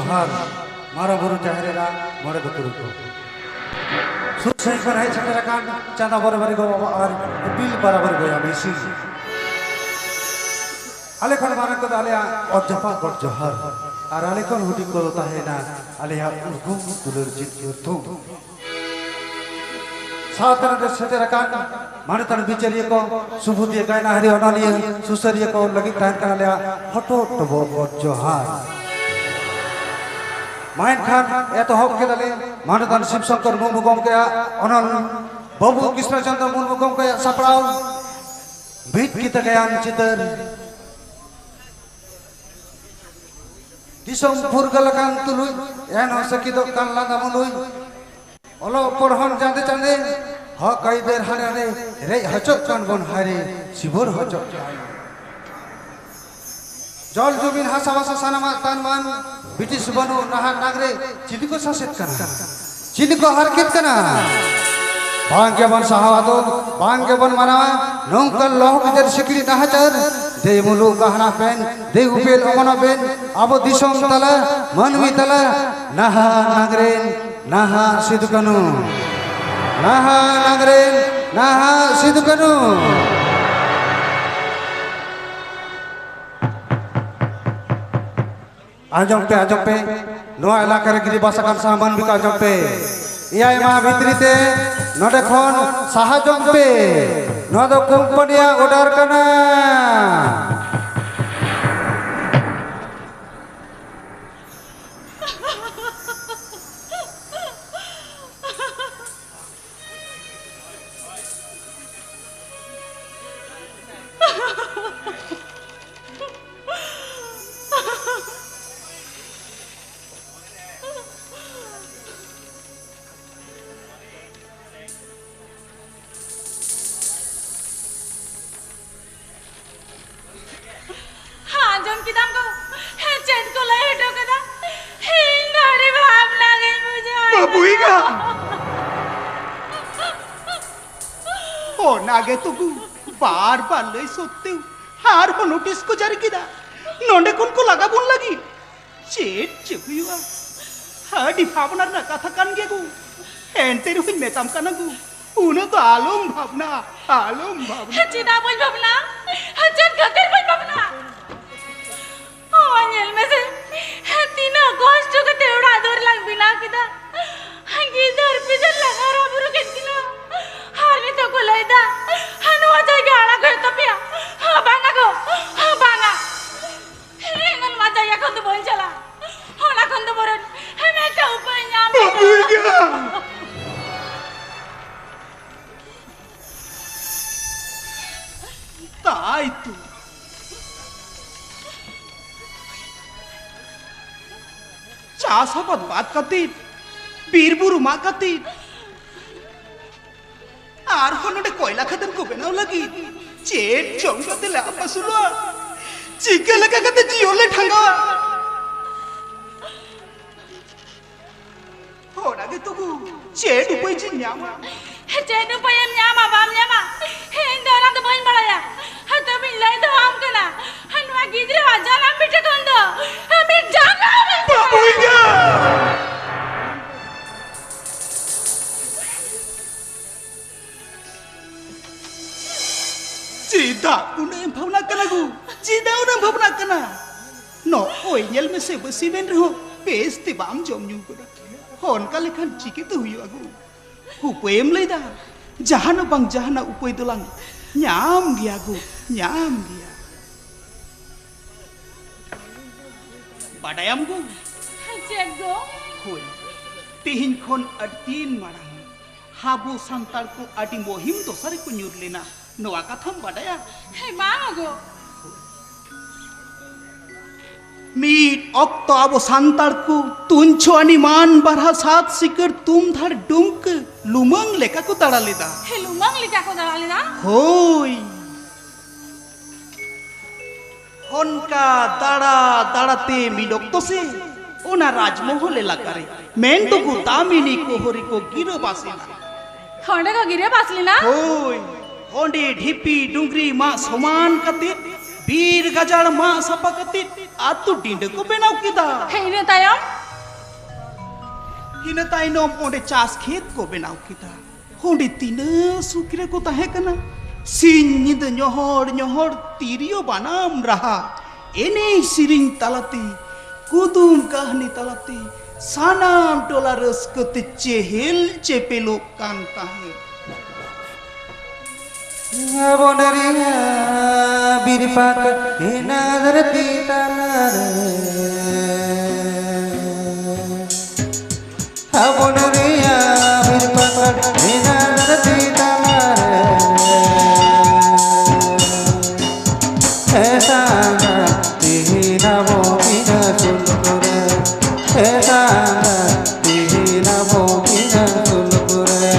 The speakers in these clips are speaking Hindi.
जोहार मारा बुरु जाहरेरा मोड़े बतुरु को सुसई पर है छटेरा कान चांदा बराबर गो और बिल बराबर गया बेसी आले खन मारा को आले और जपा को जोहार और आले खन हुडी को ताहेना आले या उनको दुलर जित तो सातन दे छटेरा कान माने तन बिचरिए को सुबुदिए गायना हरि अनालिए सुसरिए को लगी तान का आले हटो टबो को जोहार माइन खान या तो हक के दले मानदान शिव शंकर मुर्मू गमके अनल बाबू कृष्णचंद्र मुर्मू गमके सपड़ाव बीट की तगयान चितर दिसम फुरगलकान तुलुई एनो सकिदो कान लांदा मुलुई ओलो पढ़न जांदे चांदे ह कई बेर हाने रे हचक कान बन हारे शिवर हचक जल जुबिन हासावासा सानामा तानमान ब्रिटिश बनो नहा नागरे चिलिको शासित करना चिलिको हरकत करना भाग्यवन सहावादो भाग्यवन मनावा नौकल लोह किधर शिकली नहाचर दे मुलु गहना पेन दे उपेल अमना पेन अब दिशों तला मनवी तला नहा नागरे नहा सिद्धकनु नहा नागरे नहा सिद्धकनु आजम पे नोआ इलाका रे गिरी बासाकान सामान बिका आजम पे इया मा भितरीते नडे खन साहाजम पे नदो कंपनिया ऑर्डर कना नागे तो बार बार ले सोते हार को नोटिस को जारी किया नोंडे कौन को लगा बुन लगी चेट चुहुआ हाडी भावना ना कथा कान गे गु एंटे रुई मेताम काना गु उनो तो आलम भावना चिदा बोल भावना हजन खकर बोल भावना ओनेल में से तीना गोष्ट को तेवड़ा दूर लग बिना किदा गिदर पिजन लगा रा बुरु केतिना हारनी तो को लेदा हनु अजय गाना गय तो पिया बांगा गो बांगा हेंगन मजा या खंद बोल चला होला खंद बरन हमें का उपाय नाम ताई तू चासपत बात कती बीरबुरु मा कती आर होनडे कोयला खदन को बनाव लगी चेट चौंगते ला पसुलो चिके लगा कते जियोले ठंगा होना के तो चेट उपई जी न्यामा चेट उपई न्यामा बाम न्यामा हेंदरा तो बइन बड़ाया तो बिन लई तो हम कना हनवा गिदरे आजाना बिटे कंदो हमें जाना बाबूया चिदा उन्हें भावना कना गु चिदा उन्हें भावना कना नो ओय येल में से बसीमेन रहो पेस्ती बाम जोमन्यू को होन का लेखन चिके तो हुई अगु उपेम लेदा जहाना बंग जहाना उपय दोलांग न्याम गया गु न्याम गया बाडायम गु चेक गो होय तिहिन खोन अडतीन मारांग हाबु सांताल को अडी मोहिम तो सारे को न्यूर लेना नवा कथम बाडाया हे मांगो गो मीट अक्तो आबो सांताल को तुंचो अनि मान बारहा सात सिकर तुम धर डुंक लुमंग लेका को तड़ा लेदा हे लुमंग लेका को तड़ा लेदा होय होनका दाड़ा दाड़ाते मिलोक्तो से ओना राजमहल एलाका रे मेन तो को दामिनी कोहरी को गिरो बासिना होंडे को गिरे बासली ना होय होंडे ढिपी डुंगरी मा समान कते बीर गजाड़ मा सपा कति आतु डिंड को बेनाव किदा इन तायम हिना ताइनम ओंडे चास खेत को बेनाव किदा होंडे तीना सुकिरे को ताहे कना सिन निद न्योहर तिरियो बानाम रहा एने सिरिंग तलाती कुदुम कहानी तलाती सानाम टोला रस्कते चेहेल चेपेलो कान ताहे बोनरिया बिरपाक हिनादर तीतारे बोनरिया बिरपाक हिनादर तीतारे ऐसा तीना वो बिना सुलकुरे ऐसा तीना वो बिना सुलकुरे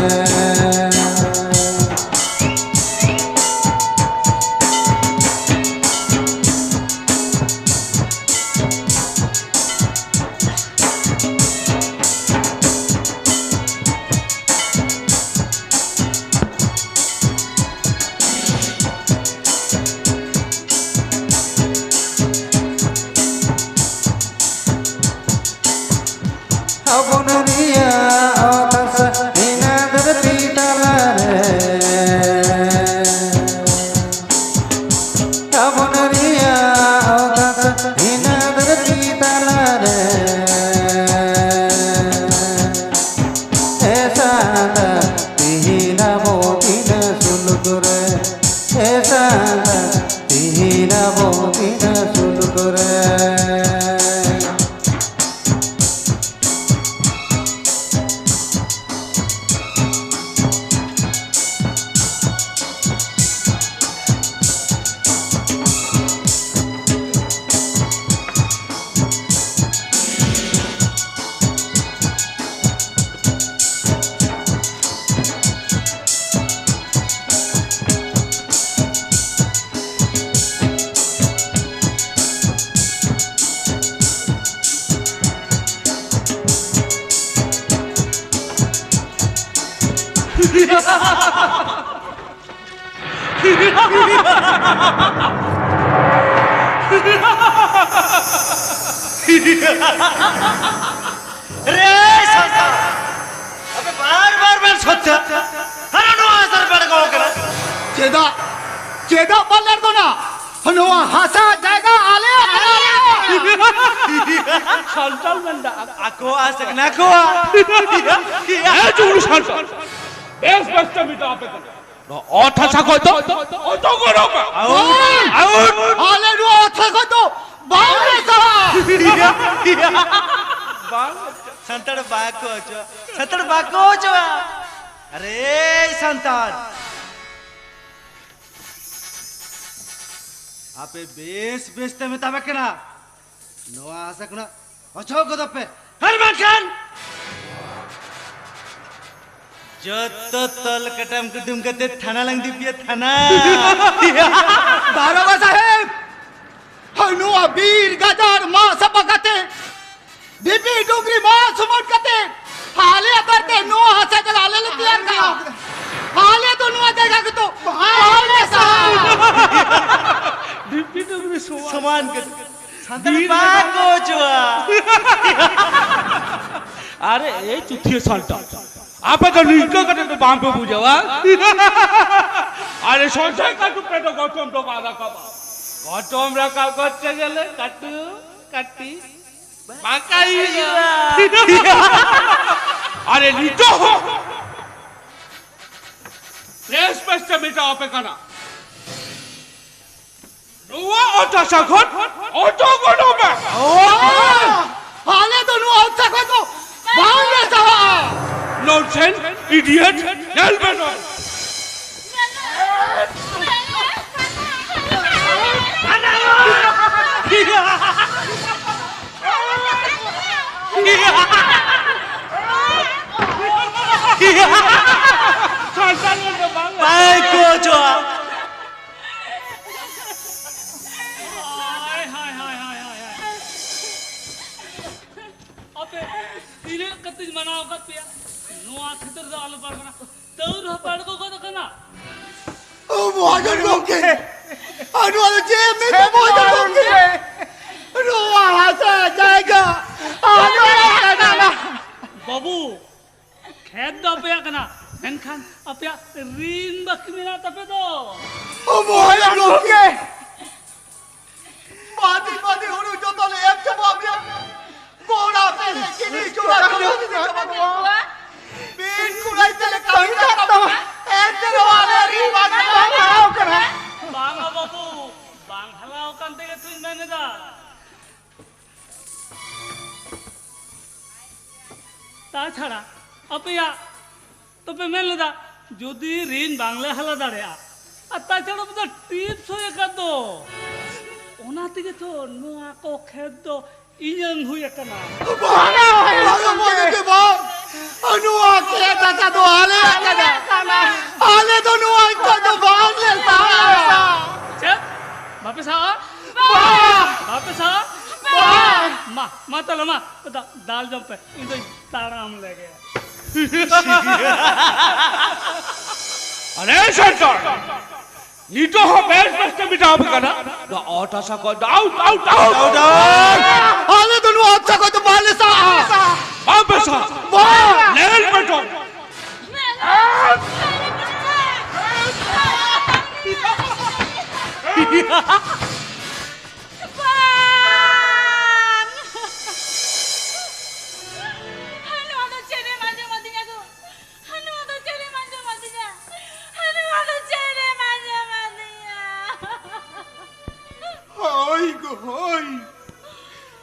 चेदा बल्लर दो ना हनुआ हंसा जाएगा आले चल गंदा आको आ सकना को ए जुगलू चल बेस बेस्ट मिटा पे नो ओठा छको तो ओ तो करो आउट आले नो ओठा को तो बाउले सा संतड़ बाको जो अरे संतान आपे बेस में तब के ना नवा सकना अच्छो को दपे हरमान खान जत तल कटम कुटुम कते थाना लंग दिपिया थाना दारोगा साहेब हनु अबीर गजार मा सपकते दीपी डोगरी मा सुमट कते हाले करते नो हसे चला ले तैयार का हाले तो नो देगा कि तो हाले सा डिप्टी डोगरी समान कर संतर बाको जुआ अरे ए चुथिए सालटा आपे तो निका कटे तो बाम पे बुझावा अरे संजय का तो पेटो गौतम तो बाधा का गौतम रा का करते गेले काटू काटी बाकाई अरे नीतो प्रेस पेस्ट मिटा पे कना नुआ ओटा सखत ओटो गोडो में हाले तो नु औता को तो बाउले सा nonsense idiot nelbenon बाको जो अबे तिरे कतिज मनाव कत पिया नो आखिर दाल पर बना तौर पड़ को कना ओ मोहन को के अनु वाला जे मैं तो बोल दूंगी रुआ हासा जाएगा अनु वाला ना बाबू खेत दो पे कना एनखान अपया रीन बकमीना तपे दो ओ मोहन लोके बादी होनु जो तो ले एक जवाब दिया बोला पे किनी जोड़ा बीन कुराई चले कभी करता ऐसे वाले री बांगा करा बांगा बाबू बांगलाओ कांते के तुम मैंने दा ताछड़ा अपया तो पे मैंने दा जोदी रीन बांग्ला हला दाड़ेया ताछड़ा बुदा टिप्स होए का दो ओना तिगे तो नुआ को खेत दो इयंग हुए कना बांगा बोले के बाद अनुआ के दादा तो आले तो नुआ को तो बांग ले सा चल वापस आ वापस आ माँ चलो माँ दाल जम पे इधर ताराम ले गया अरे शंकर नीटो हो बेस बेस्ट मिटाओ कना द आउट आशा को आउट आले तो नुआ अच्छा को तो बाले सा वापस आ लेवल बैठो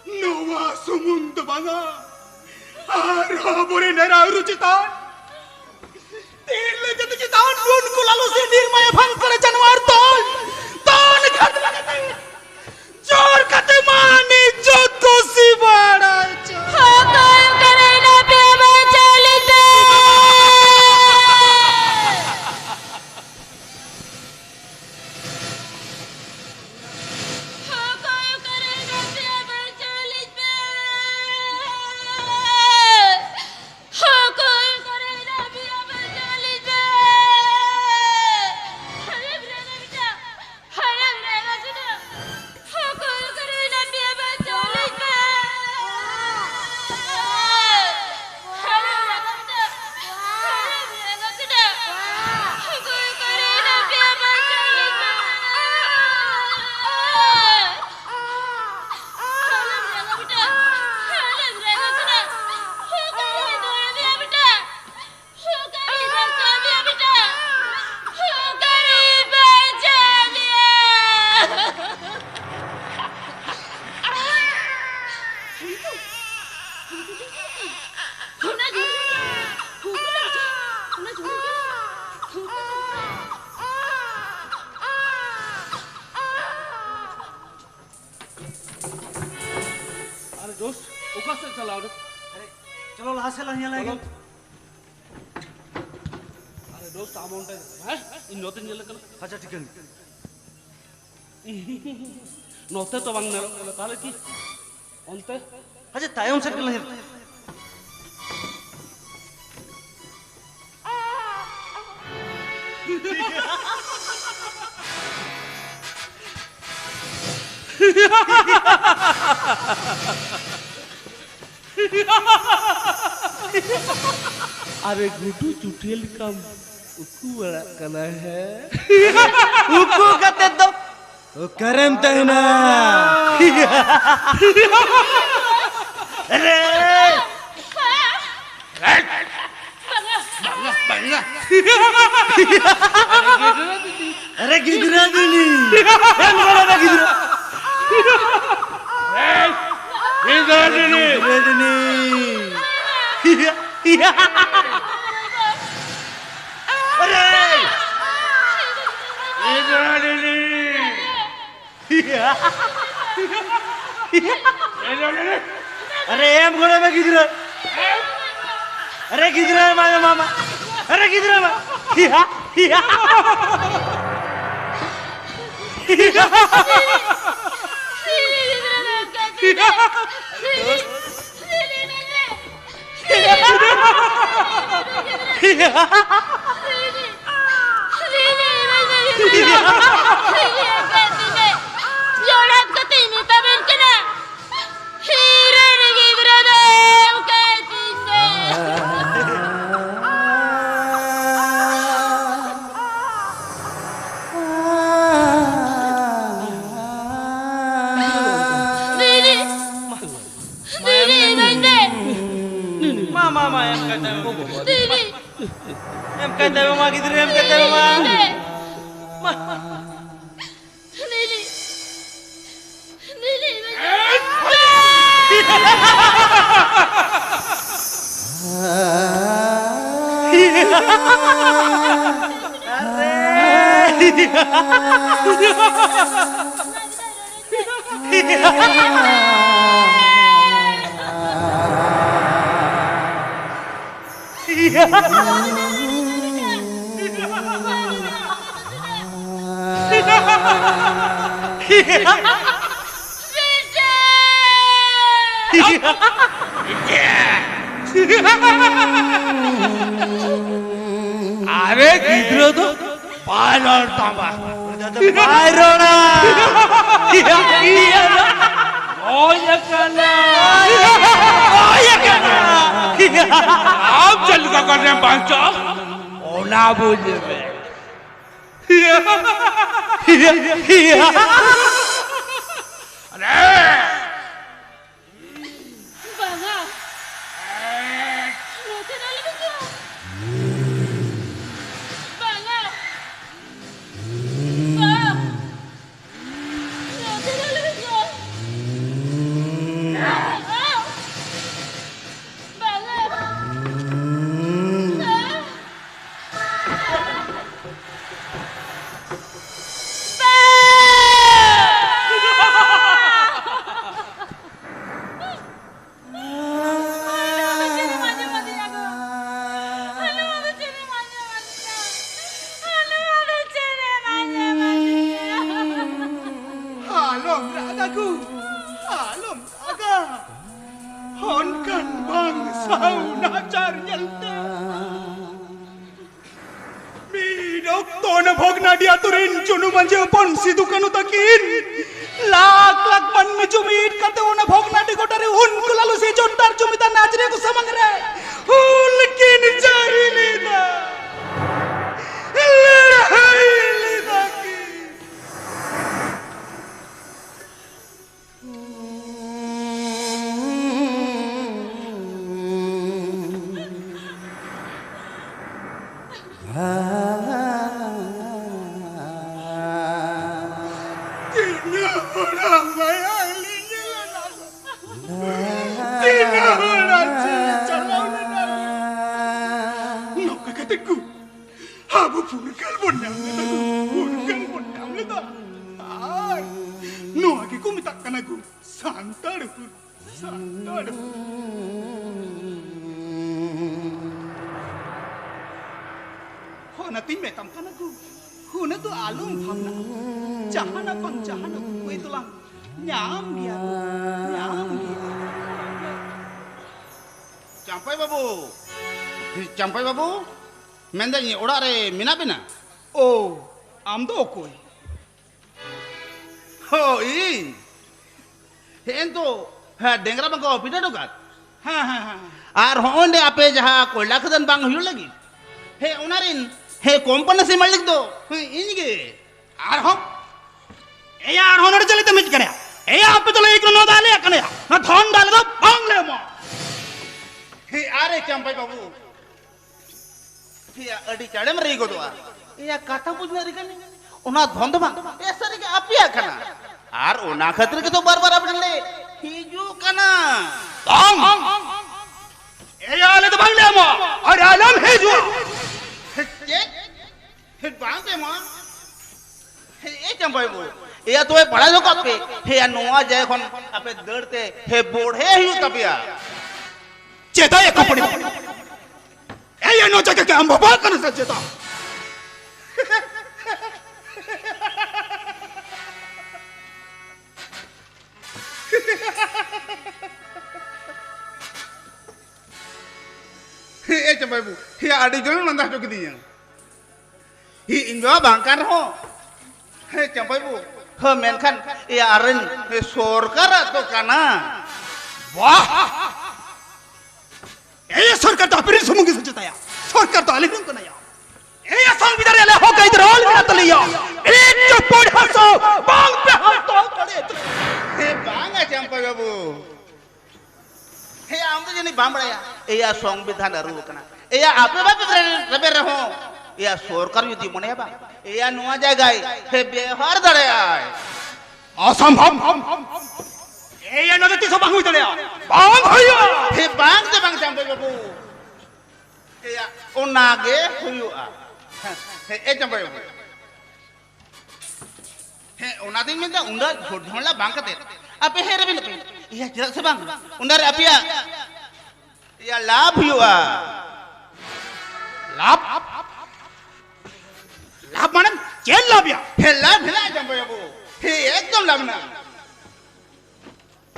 Nuwa sumundo banga Arabore nera rucitan Tile jati citan Run ko lalu sindir maya bhang kare janwar ton khat lagate Jor kate mani jodko si bada Hakam kare na peba chalite चलो लासे लानिया लाएंगे अरे दोस्त अमाउंट है इन नोते निकल कर अच्छा ठीक है नोते तो वांग नरो ताले की अंते अच्छा तायम से कर अरे गुड्डू चुटियल कम उकू बड़ा कना है उकू कते दो ओ करम तहना अरे अरे गिदरा दुनी हम बड़ा ना गिदरा गिदरा दुनी अरे अरे एम घोड़े में गिदरा अरे गिदरा मामा मामा अरे गिदरा मा ma em kata mo. Dili. Em kata mo ma gidre em kata mo ma. Dili. Dili. अरे गिद्रो तो पायलट तांबा Bayrona. Oh ya kana आप चल का कर रहे हैं बांचो ओना बुझे में अरे Banga. Rote na lang ko. Banga. Banga. Rote na lang ko. Banga. Alom ragaku. Alom raga. Honkan bang sauna charnyalta. Midok tona bhogna dia turin chunu manje upon sidukanu takin. Lak lak man mi jumit kate ona bhogna di gotare unku lalu si jontar jumita najre ku samangre. Hulkin jari lida. Lehai lida ki. Nanti metam kan aku, huna tu alum bhavna, jahana pang jahana ku itu lang, nyam dia, nyam dia. Champai babu, menda ni orang re mina bina. Oh, am do koi. Oh ini, hentu, dengar apa kau pida dokat? Ha ha ha. Ar honde ape jaha kola kedan bang hiul lagi. He unarin, he kompana se malik do. Ini ke? Ar hom, ar hom ada cale temit kaya. Apa tu lagi kena dale kaya? Na thon dale do bang le mo. He are champai babu. He adi cale meri ko doa. Ya kata punya rikan. Una thon do bang. Esa rik api akana. Ar una khatir ke to bar bar apne le. Hiju kana. Bang. Ale tu bang le mo. Ar alam hiju. हे बांगे मां हे चंपाई बो या तो पढ़ा जो कपे हे नोआ जाय कोन अपे दड़ते हे बोढ़े हियो तपिया चेता एक कपड़ी ये नो जगह के हम बाबा कन से चेता हे चंपाई बो हे आडी जोन मंदा जो किदिया ही इंजो बांकार हो हे चंपाई बो हे मेनखान ए आरन हे सरकार तो काना वाह ये सरकार तो अपनी सुमुंगी से चेता या सरकार तो आले को ना या ये संविधान ले हो गई रोल में तो लिया एक जो पोड़ हंसो बांग पे हम तो पड़े हे बांगा चंपाई बाबू हे आम तो जनी बाम बड़ाया एया संविधान अरु कना एया आपे बाप रेबे रहो एया सरकार यदि मने बा एया नुआ जायगा हे बेहार दड़े आय असंभव एया नदे तिसो बांग हुई दड़या बांग होयो हे बांग दे बांग चांबे बाबू एया ओनागे हुयुआ हे ए चांबे बाबू हे ओना दिन में उंडा झोडला बांग कते आपे हे रेबे नपे एया जरा से बांग उंडा रे अपिया एया लाभ हुयुआ लाभ लाभ माने जेल लाभ या हे लाभ हेला चांबे बाबू हे एकदम लाभ ना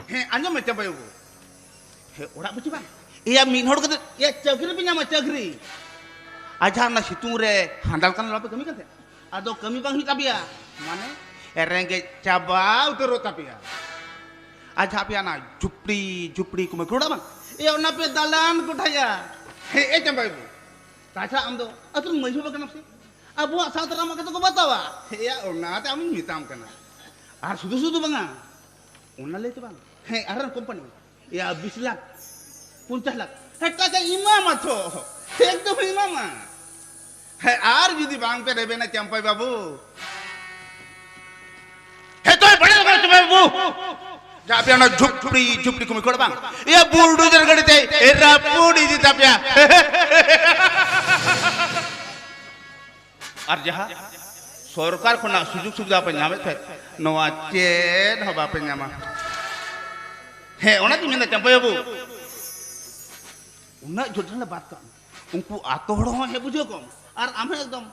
हे anjom me capai bu he ora buci bang iya min hor kata ya cagri punya mah cagri aja na situng re handal kan lope kami kan ado kami bang hita bia mane erenge caba utero tapi ya aja pia na jupri kume kuda bang iya ona pe dalan kutaya he capai bu kaca amdo atur maju bagan apa sih abu asal terama kata ko batawa ya ona te amin mitam kana ar sudu bang ona le bang हे अरन कंपनी या 20 लाख 50 लाख हे काका इमाम अथो एकदम इमाम हे आर यदि बांग पे रेबे ना चंपाई बाबू हे तो बड़े चंपाई बाबू जा पे ना झुपड़ी कुमे कोड़ बांग ये बुलडोजर गाड़ी ते एरा पूडी दी तापिया और जहा सरकार को ना सुजुग सुविधा पे नामे थे नवा चेन हबा पे नामा हे ओना की मेंदा चंपा बाबू उना जोडला बात का उनको आतो हड़ो हे बुझो कम और आमे एकदम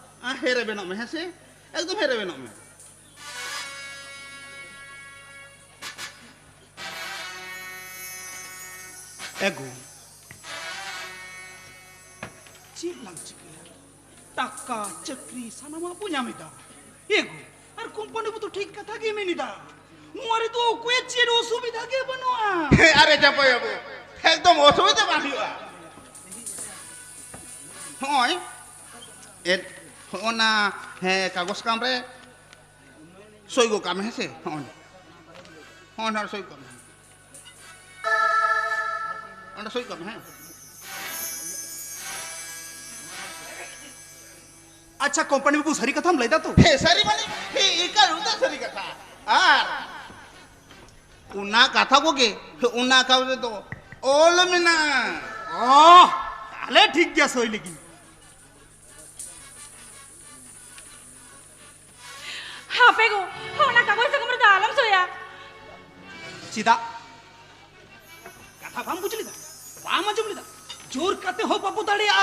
हेरे बेनो में है से एकदम हेरे बेनो में एगो चीप लंग चिकी टाका चक्री सानामा पुnya मेदा एगो और कंपनी को तो ठीक कथा के में निदा मुआरे तो कोई चीज असुविधा के बनवा अरे चंपा बाबू एकदम असुविधा बांधिवा होय ए ओना हे कागज काम रे सईगो काम है से होन और सई काम ओना सई काम है अच्छा कंपनी में सरी कथा हम लेदा तो हे सरी माने हे एका रुदा सरी कथा आर उना कथा को के उना का तो ओल मिना आले ठीक गया सोई लेकिन हाँ पेगो होना कागज से कमर दालम सोया सीधा कथा बाम बुझली दा बाम आजम दा जोर काते हो बाबू दाड़िया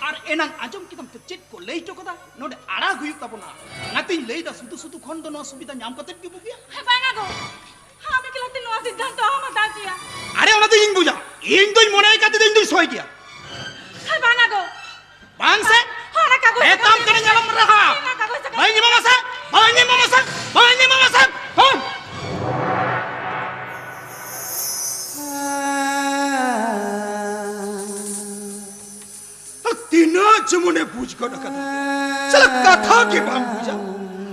और एना आजम की तम चेक को लेई चोकदा नोडे आड़ा हुई तबना नातिन लेई दा सुदु खंड न सुविधा नाम कते की बुगिया हे बांगा गो हाँ मैं किला तीन सिद्धांत हम बता दिया अरे ओना तो इन बुझा इन तो मने काते दिन दिन सोई गया हे बांगा गो बांग से होना कागज ए काम करे जलम रहा भाई नि मामा साहब हां तीना जमुने पूछ को कथा चल कथा के बाम बुझा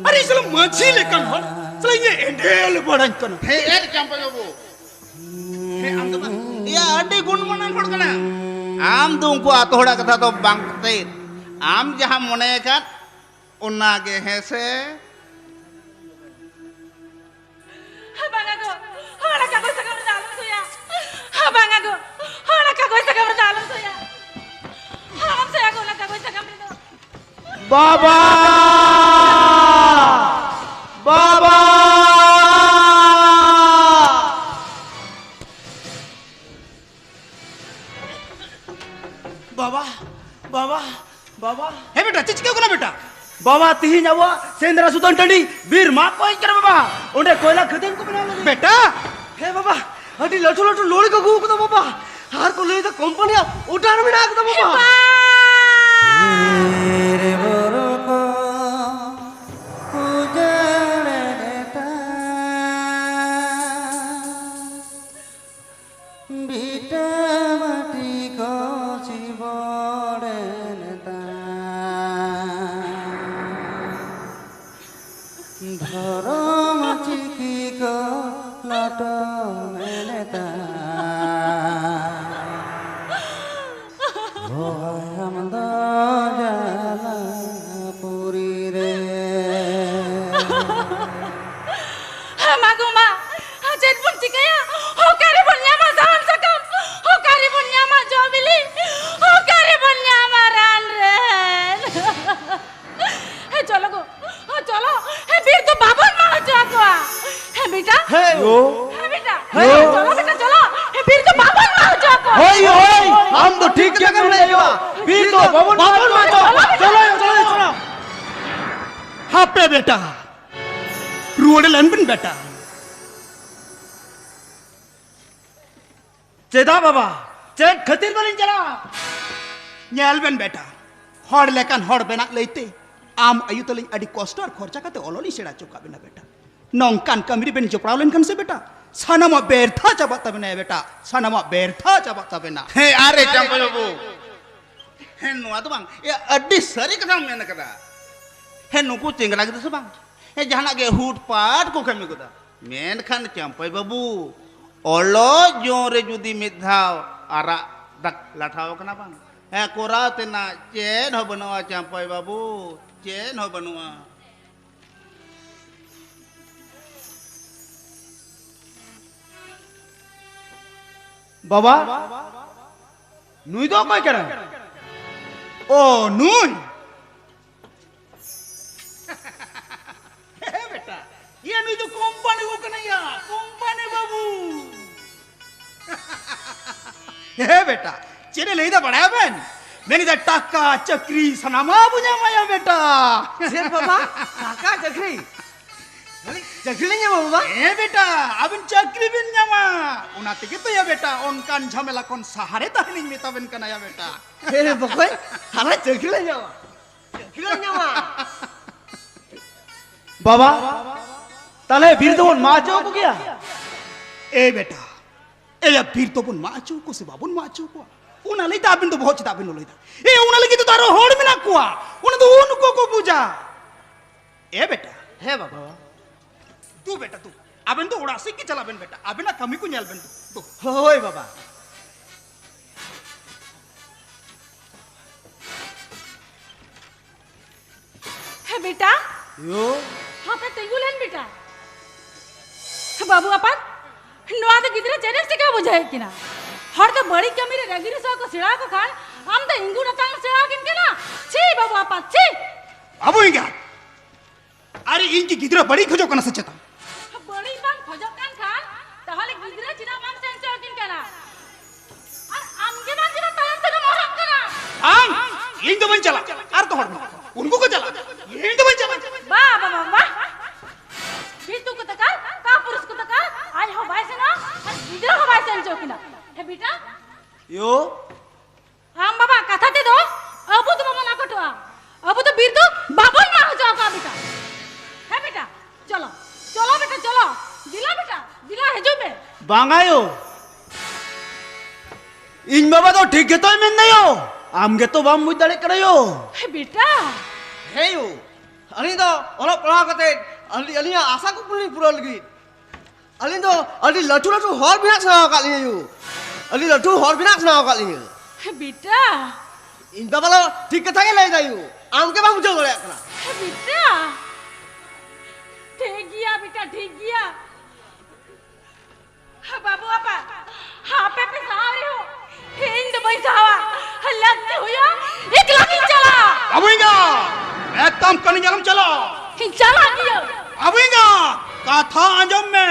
अरे चल मछली लेकन हो चल ये एंडेल बड़न कन हे एर चंपा बाबू हे आम तो या अड्डी गुण मनन हड़ कना आम तो उनको आतोड़ा कथा तो बांगते आम जहां मने का उन्ना के है से हाँ बांगा गो होना कागज से कमर दालम सोया हाँ बांगा गो होना कागज से कमर दालम सोया हम सोया को ना कागज से कमर दो बाबा बाबा बाबा बाबा बाबा हे बेटा चिचके को ना बेटा बाबा तिहिन अब सेंद्रा सुतन टंडी वीर मा कोई कर बाबा ओंडे कोयला खदेन को बना लगे बेटा हे बाबा अटी लटू लटू लोड़ी को गु को बाबा हार को ले तो कंपनी उठान में नाक दो बाबा मेरे बरो को उजाड़ देता बीटा माटी को चिबड़ देता धर्म चिकी को लट में लेता चलो बेटा चलो फिर तो बाबन मार जाओ होई होई हम तो ठीक क्या कर रहे हो फिर तो बाबन मार चलो चलो चलो हापे बेटा रोड लनबिन बेटा चेदा बाबा चेद खतिर बलिन चला nyalben beta hor lekan hor benak leite am ayu teling adi kosto ar khorcha kate ololi sera choka bena beta nongkan kamiri ben joprao lenkan se beta sanama bertha chabat tabena beta sanama bertha chabat tabena he are champai babu he no atu bang ya adi sari kata mena kata he nuku cengrak itu bang he jahana ge hut pat ko kami kata men khan champai babu olo jore judi midhaw ara dak lathao kana bang he kora tena chen ho banua champai babu chen ho banua बाबा नुई दो कोई करा oh nun he beta ye nu itu company ko kana ya company babu he beta cene leida badaya ben meni da taka chakri sanama punya maya beta चेद बाबा काका चक्री चक्री नहीं है बाबा eh beta abin chakri bin nyama una tege to ya beta onkan jhamela kon sahare tahning metaben kana ya beta हे बकोय हमें चक्री नहीं जावा चक्री नहीं जावा बाबा ताले फिर तो माचो को क्या eh beta ya pir to pun macho ko se babun macho ko una leida abin to bahut chita abin lo leida una lagi to taro hod mina kuwa una to unko ko puja eh beta है बाबा तू बेटा तू abin to uda sikki chala ben beta abin na kami ko nyal ben tu होय बाबा है बेटा यो हाँ पे तेगुलन बेटा बाबू अपन नवा तो किधर चैनल से क्या बुझाए कि ना हर तो बड़ी कमी रे रगिरे सो को सिड़ा को खान हम तो इंगू ना तांग सिड़ा किन के ना छी बाबू अपन छी abu inga are inki gidra badi khojo kana sacheta बड़ी बांग खोजो कान खान ताहले किधर चिना बांग सेंसर किन के ना और आमगे बांग चिना तांग से मोहरम करा ang ing do ban chala ar to hod unko ko chala ing do ban chala वाह वाह वाह वाह फिर तू को तका का पुरुष को तका आज हो भाई से ना किधर हो भाई सेंसर किना है बेटा यो हम बाबा कथा दे दो अबू तो बाबा ना कटवा अबू तो बीर तो बाबन मार हो जाओ का बेटा है बेटा चलो चलो बेटा चलो दिला है जो में बांगायो इन बाबा तो ठीक है तो मैं नहीं हो आमगे तो बाम मुद्दे करे यो है बेटा है यो अली तो ओला पढ़ा करते अली अली आशा को पूरा लगी अली तो अली लटू लटू हॉल बिना सुना का लिए यो अली लटू हॉल बिना सुना का लिए है बेटा इन बाबा तो ठीक कथा के ले जायो आमगे बाम जो करे करा है बेटा ठीक गया बेटा ठीक गया हाँ बाबू आपा हाँ पे सारे हो हिंद बैसावा लगते हुआ एक लगी चला abu inga ekam kani jalam chalo चला दियो abu inga katha anjom me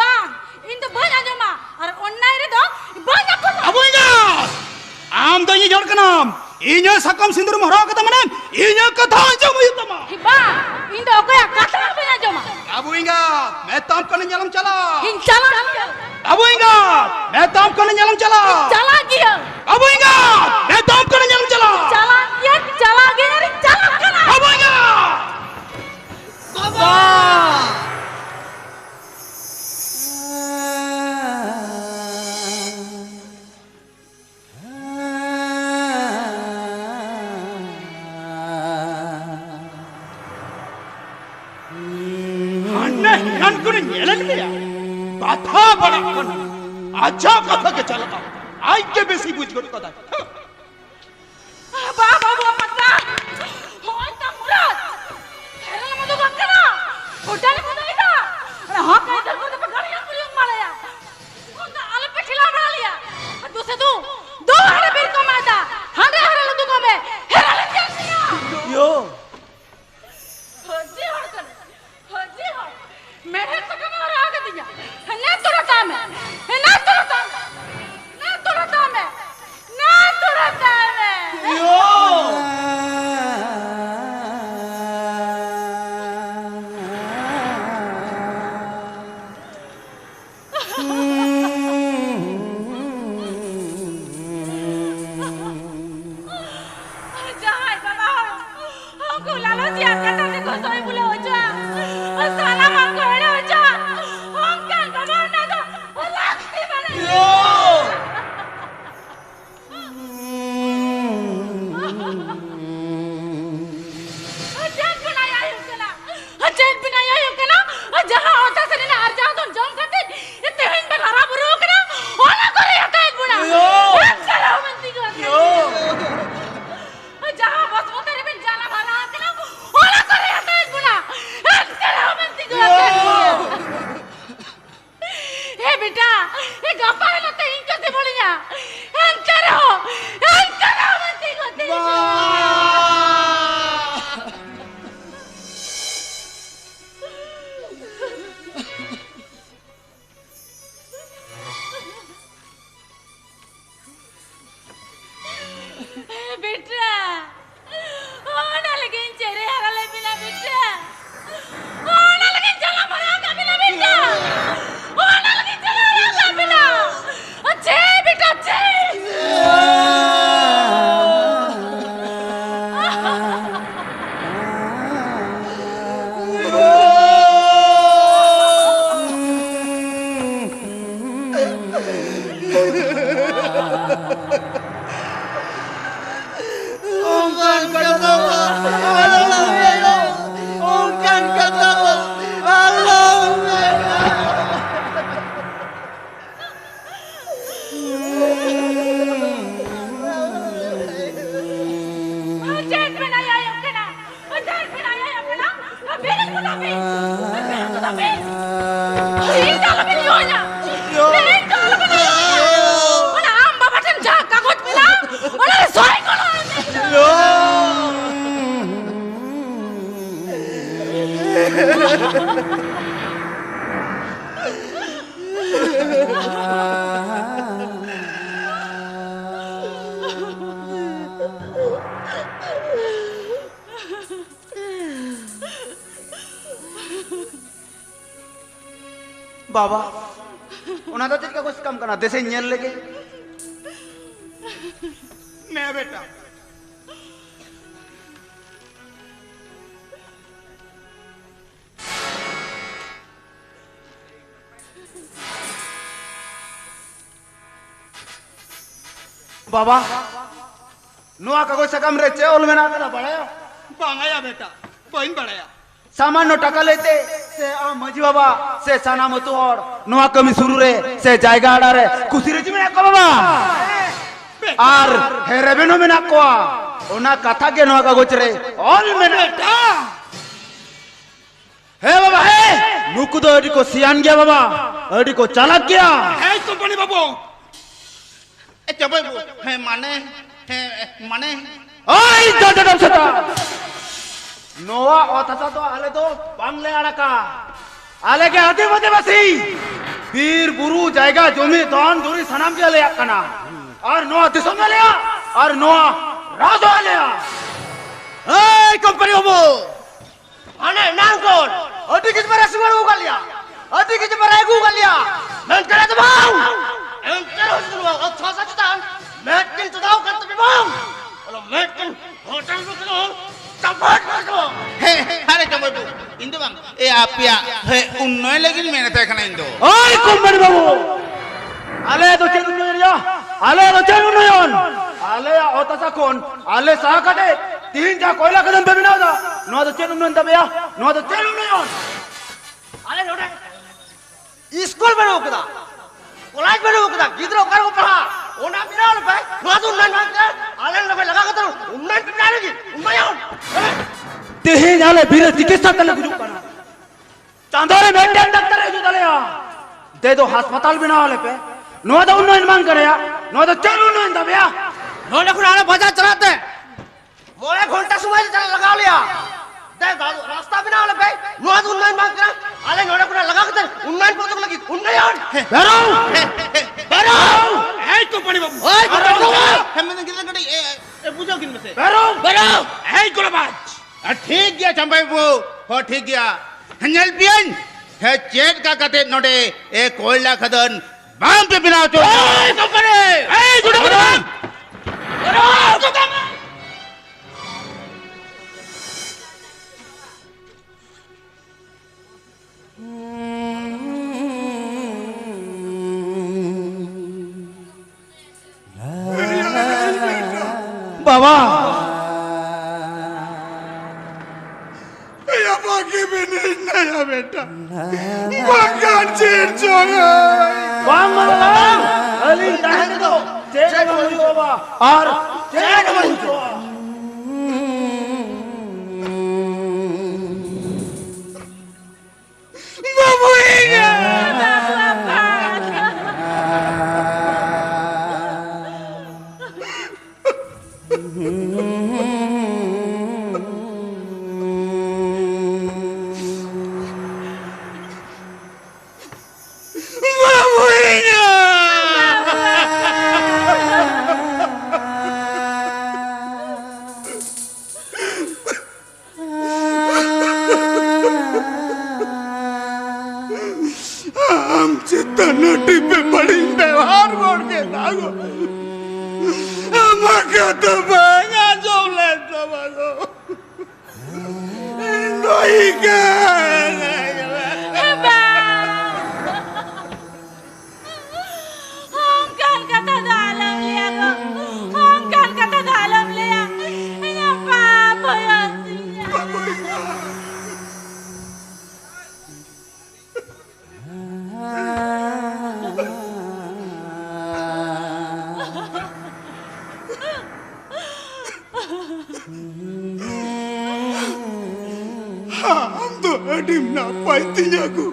bang इन तो बन आजो मा और ऑनलाइन रे तो बन जाको abu inga am do ini jor kanam inya sakam sindur mohra kata manem inya katha anjom yutama bang इन तो ओके कथा बन आजो मा abu inga metam kani jalam chala इन चला abu inga metam kani jalam chala चला दियो abu inga metam kani jalam chala चला गया रे चला कना abu inga बाबा अन्ने हिरन को नेलन लिया कथा बड़ा कन अच्छा कथा के चलता आई के बेसी बुझ गई कथा बा बाबू पत्ता होय ता मुराद हेरल मधु गंगना होटल में नहीं था अरे हां कहीं इधर को तो गाड़ियां पुलिस मारया कौन सा आले पे ठिला बना लिया और दूसरे तू दो हरे बीर को मारता हरे हरे लड्डू को में हेरल क्या दिया यो होजी हो मेरे तो कम और आगे दिया हने तोरा काम है बेटा ये गप्पा है लगता है इनके से बोलिया एंकर मत होती बेटा ओना लगे चेहरे हरा ले बिना बेटा ओना लगे चला मरा का बिना बेटा ओना लगे चला मरा का बिना अच्छे बेटा अच्छे बाबा उन्हें तो चीज का कुछ कम करना जैसे nyel लगे मैं बेटा बाबा नुआ का कोई सकम रे चेओल में ना कदा बढ़ाया बांगाया बेटा पॉइंट बढ़ाया सामान्य टका लेते से आ मजी बाबा से साना मतो और नुआ कमी शुरू रे से जायगा आड़ा रे कुसी रे में को बाबा आर हे रेवेन्यू में ना को ओना कथा के नुआ का गोचरे ऑल में बेटा हे बाबा हे नुकु तो अडी को सियान गया बाबा अडी को चालाक गया है कंपनी बाबू ए चबे हे माने ओय दडडम सता नोआ ओतसा तो आले तो बांगले आड़का आले के आदि मते बसी वीर बुरु जायगा जमी दान दूरी सनाम के ले कना और नोआ दिसम में लिया और नोआ राजो लिया ए कंपनी बाबू आने नांगोल अडी किस पर सुगर उगा लिया अडी किस पर एगु उगा लिया मैं करे तो बाऊ एम करो सुनो और थोसा चुता मैं किन चुदाओ कर तो बाऊ और मैं किन होटल में करो तबाट करो हे अरे कमबू इंदु बांग ए आपिया हे उन्नय लेकिन मैंने तो देखना इंदु ओय कंपनी बाबू आले तो चेनु नया आले तो चेनु नयन आले ओतसा कोन आले सा कटे तीन जा कोयला कदम पे बिना दा नो तो चेनु नन तबया नो तो चेनु नयन आले लोटे स्कूल बनाओ कदा कॉलेज बनाओ कदा गिदरो कर को पढ़ा ओना बिना पे नो तो नन मांगे आले लगे लगा के तो उन्नय बिना लगी उन्नयन तेहे जाले बीर चिकित्सा तले गुजु कना चांदोरे मेंटेन डॉक्टर है जो तलेया दे दो अस्पताल बिना वाले पे नो तो उन्नयन मांग करया नो तो चल उन्नयन दबया नो ने खुराना बाजार चलाते मोरे घंटा समय चला लगा लिया दे रास्ता बिना वाले पे नो तो उन्नयन मांग करा आले नो ने खुरा लगा के उन्नयन पोतक लगी उन्नयन बेरो है कंपनी बाबू ओए हम ने किधर गड़ी ए पूछो किन में से बेरो है गुलाबाज ठीक गया चंपाई वो हो ठीक गया हंजल पियन है चेट का कते नोडे ए कोयला खदन बाम पे बिना तो ओए कंपनी ए गुलाबाज बाबा या बाकी भी नहीं नया बेटा बंगान चेट जोगा बांगला अली रहने दो चेक मत बाबा और चेक मत बाबू ही गया go. Maka tu bangga jomle sama go. Noikan. Hongkan kata dalam liya ko. Hongkan kata dalam liya. Ina papa yang siya. Untuk adim napa itinya ku.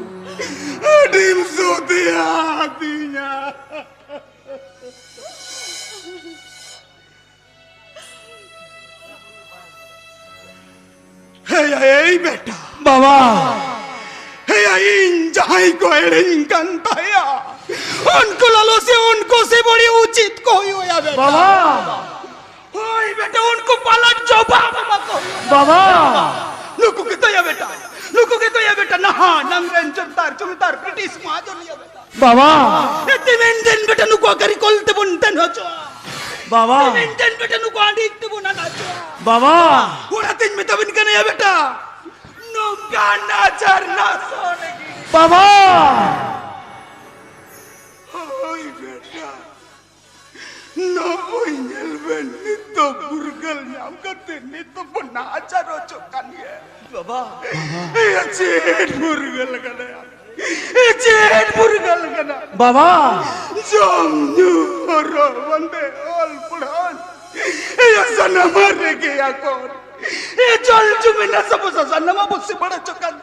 Adim sotia hatinya. Hei बेटा बाबा इन जहां को एड़िंगन ताया उनको लालो से उनको से बड़ी उचित कोई होया बेटा बाबा ओए बेटा उनको पालन जो बाबा को बाबा लुको के तो या बेटा ना नंगन चमतार चमतार ब्रिटिश माजो लिया बेटा बाबा इतने दिन बेटा नुको करी कोलते बुनते न हो बाबा दिन बेटा नुको आंधी इतने बुना ना चो बाबा पूरा दिन में तब इनका नहीं बेटा नुका नाचर ना सोने की बाबा ओए बेटा no oinel ben nito burgal nyam kate nito benacar rocokan ya baba ya ced burgal kana ya ced burgal kana बाबा jom nyu horo bande ol pudhan ya sana mare ke akor ya jol jumena sabosa sana ma busse bada cokan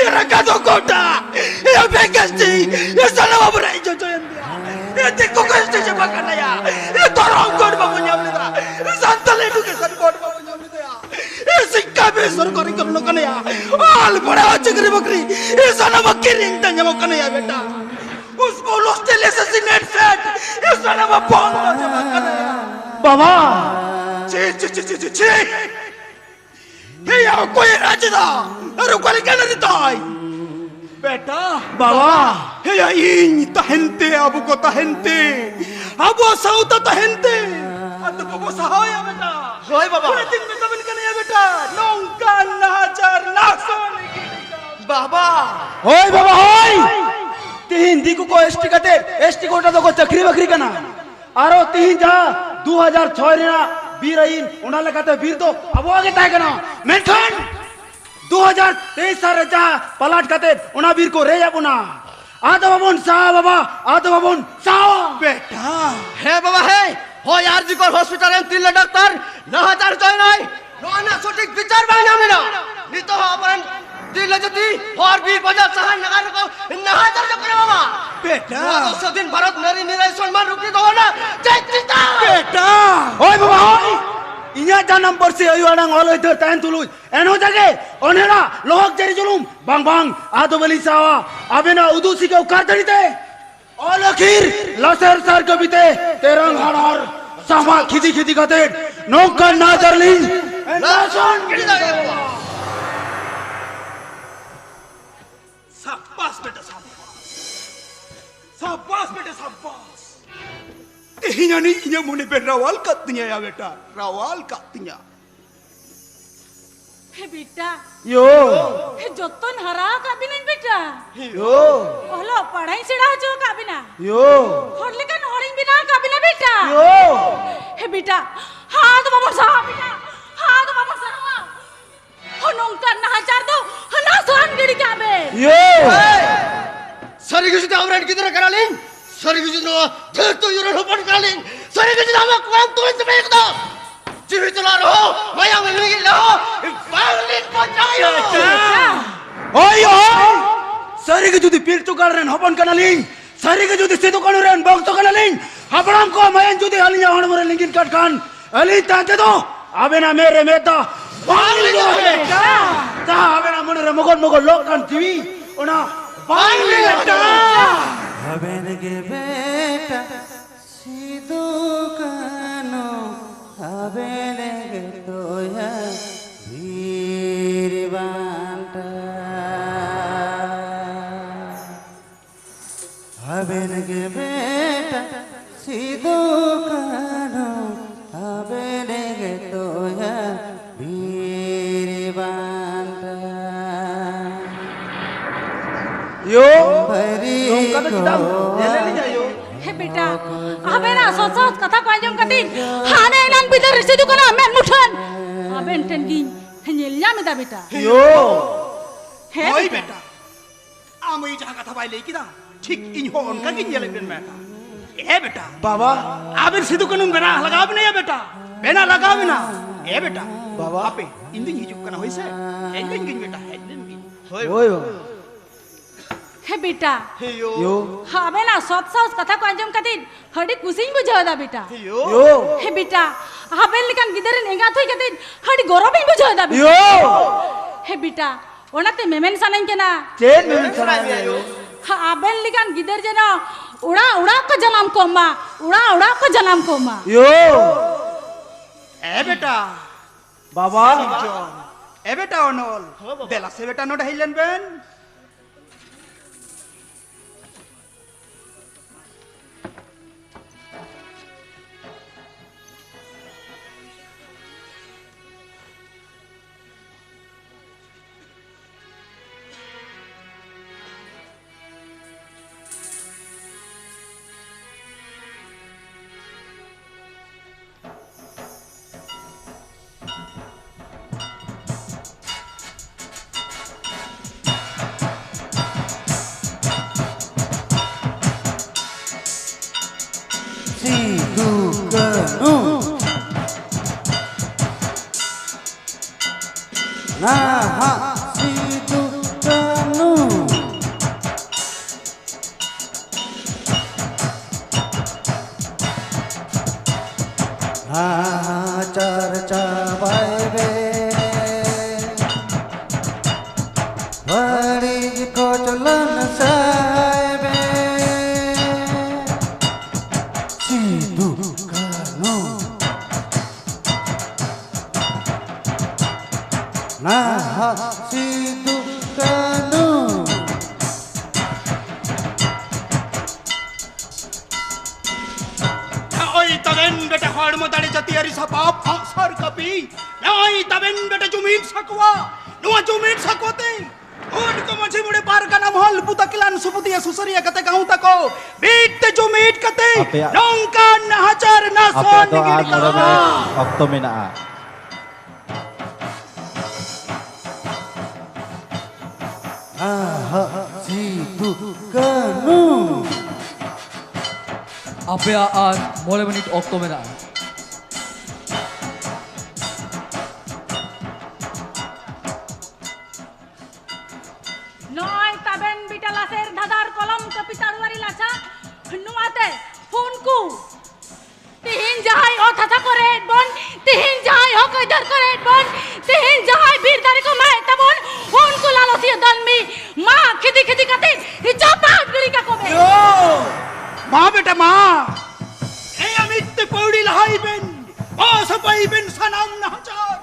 ya rakado kota ya begasti ya sana ma berai jojoyan dia ya teko kasti coba kana ya ya torong god babu nyamlida santal education god babu nyamlida ya sikka besor kori karno kana ya al bada chakri bakri ya sana ma kiring tanya ma kana ya beta उसको लोस्टेल असैसिनेट सेट ये साला वो बॉम्ब जमा कर रहा है बाबा ची ये यार कोई राजदा अरे कोई क्या नहीं ताई बेटा बाबा ये यार इन तहनते अबू को तहनते अबू साउता तहनते अब तो वो सहाया बेटा होय बाबा पूरे दिन में तबन करने बेटा नौका नाचर नाचोने की बाबा ओए बाबा ओए तीन दिकु को एसटी कोटा तो को चक्री बकरी कना आरो तीन जा 2006 रेना बीरइन उना लगाते वीर तो अब आगे ताय कना मेंशन 2023 सारे जा पलाट कते उना वीर को रे जाबुना आदो बाबुन सा बाबा आदो बाबुन सा बेटा हे बाबा हे हो यार जी को हॉस्पिटल में 3 डॉक्टर 9000 जॉइन है नोना सटीक विचार बायना मेरा नी तो अपन 3 लजती और भी बजा सहाय नगर को 9000 जो करे बाबा बेटा तो दिन भारत नारी निराय सम्मान रुकी तो ना जय सीता बेटा ओए बाबा ओए इnya janam persi ayu adang oleh ter tahan tulu eno jage onera lohak jari julum bang bang ado beli sawa abena udu sikau kartanite olakhir laser sar kabite terang harar sama khidi khidi kate nokkan nazarling लाशन किधर है बाबा शाबाश बेटा शाबाश बेटा शाबाश इन्हें नहीं इन्हें मुने पे रावाल काटनिया या बेटा रावाल काटनिया He बेटा yo he joton hara kabinin बेटा yo ohlo padhai sida jo kabina yo horle kan horing bina kabina बेटा yo he बेटा हाँ तो बाबा साहब बेटा हाँ तो बाबा साहब honong kan na hajar do hana sohan gidi kabe yo सरी किसी तो आवरण किधर करा लें सरी किसी तो धर तो यूरोप ओपन करा लें सरी किसी तो हमें कौन तो इनसे बेच दो जीवित ला रहो मैं यहाँ मिलने की लो बांग्लिन पहुँचायो ओय ओय sari ke judi pil tukar ren hopan kanaling sari ke judi situ kanu ren bok to kanaling hapram ko mayan judi alinya hon mare lingin kat kan ali tante do abena mere meta bangli do ta abena monere mogol lok kan tiwi ona bangli ta abena ge beta situ kanu abena ge toya biribanta abena ge beta Sidu kanu abene getoya biri banda. Yo. Bari Nungka to kita. Nele ni jayo. हे बेटा अबे ना सोच कथा को आजम कती हाने नन बिदर सिदु कना men मुठन अबेन टेंगी हेल्ला मेदा बेटा Yo. Hey Oi beta. Amo ija kata bai leki da. Thik in hon ka kin yele ben beta. Eh beta. Baba. Abir sidu kanun bena lagaw na ya beta. Bena lagaw na. Eh beta. Baba. Ape indin hijuk kana hoise. Endin gin beta. Endin gin. Oi baba. हे बेटा Yo. अबे ना सोच कथा को आजम कती हडी कुसिंग बुझादा बेटा Yo. Yo. हे बेटा अबे लिकन गिदर नेगा थई कती हडी गौरव बुझादा Yo. हे बेटा ओनाते मेमेन सनन केना Chen memang sana ni ayo. अबे लिकन गिदर जना उड़ा उड़ा का जन्म कोमा उड़ा उड़ा का जन्म coma Yo. Eh beta. Baba. John. Eh beta onol. Bela se beta no dahilan ben. Sidu kanu Naha sidu kanu Charcha baibe Bari kochalan saibe Sidu kanu Naha sidu kanu Oi taben beta hor mo dare jatiari sapap asar kapi. Oi taben beta jumit sakwa. Nuwa jumit sakote. Od ko machi mude par kana mahal puta kilan suputia susariya kate gaun tako. Bit jumit kate. Nongkan hajar nason Apetoan modalnya Oktomina. Naha sidu kanu Apaan mulai menit Oktober. नय ताबेन बिटाला सेर धादार कलम कपिताड़ुआरी लाचा नुआते फोन को तिहिन जहाई ओ थाथा करे बन तिहिन जहाई हो कइदर करे बन तिहिन जहाई बीर दारी को मैं तबन फोन को लालसी दलमी मां खिदी खिदी कते हिचोपा गली का Kobe Yo. Ma beta ma. Ei amit paudi lahai ben. O sapai ben sanam na hajar.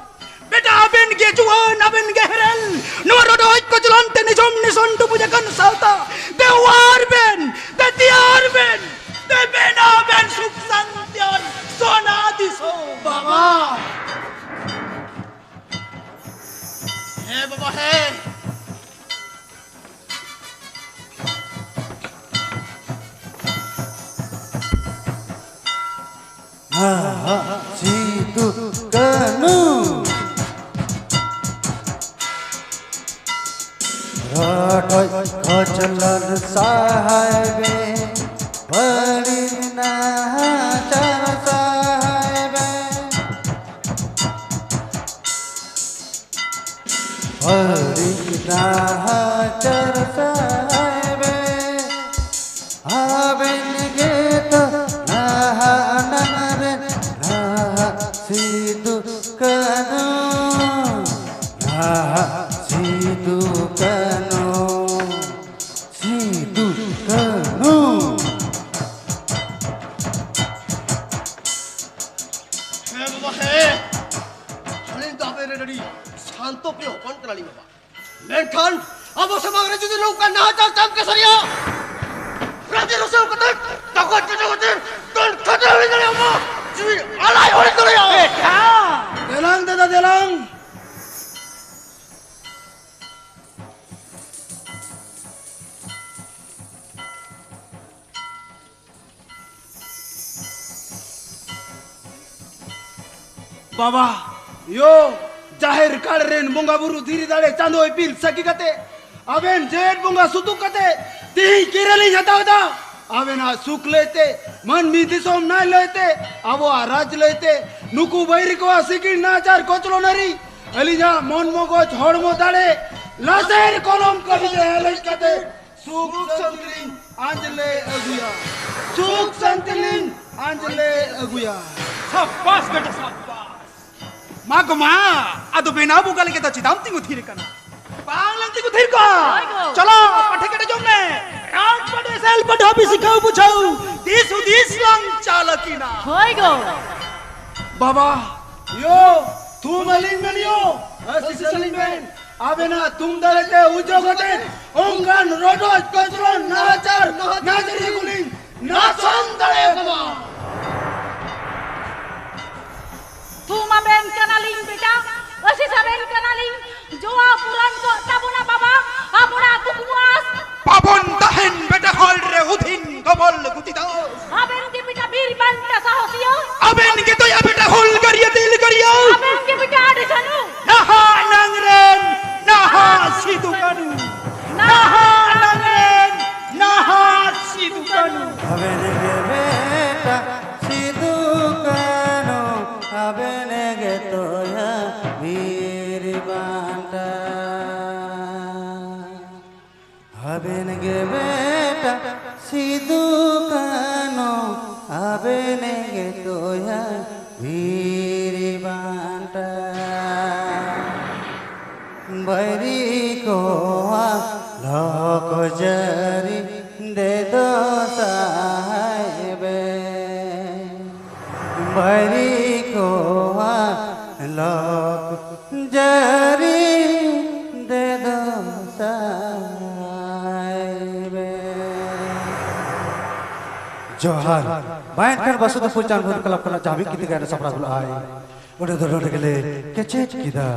Beta ben gejuan aben gehrel. Nuaro hoy ko julante nijom nison tu pujakan salta. De war ben. De tiar ben. De bena ben suk santian. Sona diso baba. Hey baba hey. Naha sidu kanu Radoi kochalan sahibe Bari naha char sahibe Bari naha char sahibe Aben geta naha nare naha sidu kanu naha sidu kanu sidu kanu Hey baba hey. Halin dah beri dari santo pio kon kenali baba. Mentan, abo semang rejudi nungkan nah jam kesaria. Raja Rasul kata, takut, don बाबा यो जाहिर काड़रेन बोंगा बुरु धीरे दाड़े चांदो पील सकी कते अबेन जेठ बोंगा सुतु कते ती केरली जाता होता अबेन आ सुख लेते मन मी दिसोम ना लेते अबो आ राज लेते नुकु बैरी को सिकी नाचार कोचलो नरी अलीजा मन मोगो छोड़मो दाड़े लासेर कोलम कभी हेलस कते सुख संतलिन आंजले अगुया सुख संतलिन आंजले अगुया शाबाश बेटा शाबाश मागमा अदो बेना बुगल के तो चिदाम तिंगु थीर कना पांगलंग तिंगु थीर को चलो पठे कटे जोमने रात पडे सेल पढ़ा भी सिखाऊ बुझाऊ दिस उदिस लंग चालकीना होय गो बाबा यो तुम अलिंग बनियो असिसलिंग बेन आबेना तुम दरते उजो गटे ओंगन रोडोज कचरो नाचार नाचरी गुलिंग नाचन दळे बाबा Tuma ben kanaling beta, asi saben kanaling, joa puran ko tabuna baba, apuna kukuas. पावन दहन बेटा हॉल रे उथिन कबल गुतिदा Aben ke beta bir banta sahosiyo, अबेन के तो या बेटा होल करियो दिल करियो aben ke beta ade sanu, नहा नंगरेन नहा सिदुकानु नहा नंगरेन नहा सिदुकानु अबेनगे बेटा सिदुकानु अबेनगे तोया वीर बांटा अबेनगे बेटा सिदुकानु अबेनगे तोया वीर बांटा बैरी को लोक जरी दे दो साहेबे बैरी को लोक जरी दे दो साहेबे जोहार बायन कर बसुद पुचान भूत कलप कला जाबी किती गाने सपरा गुल आए उडे दो के लिए कैचे किदा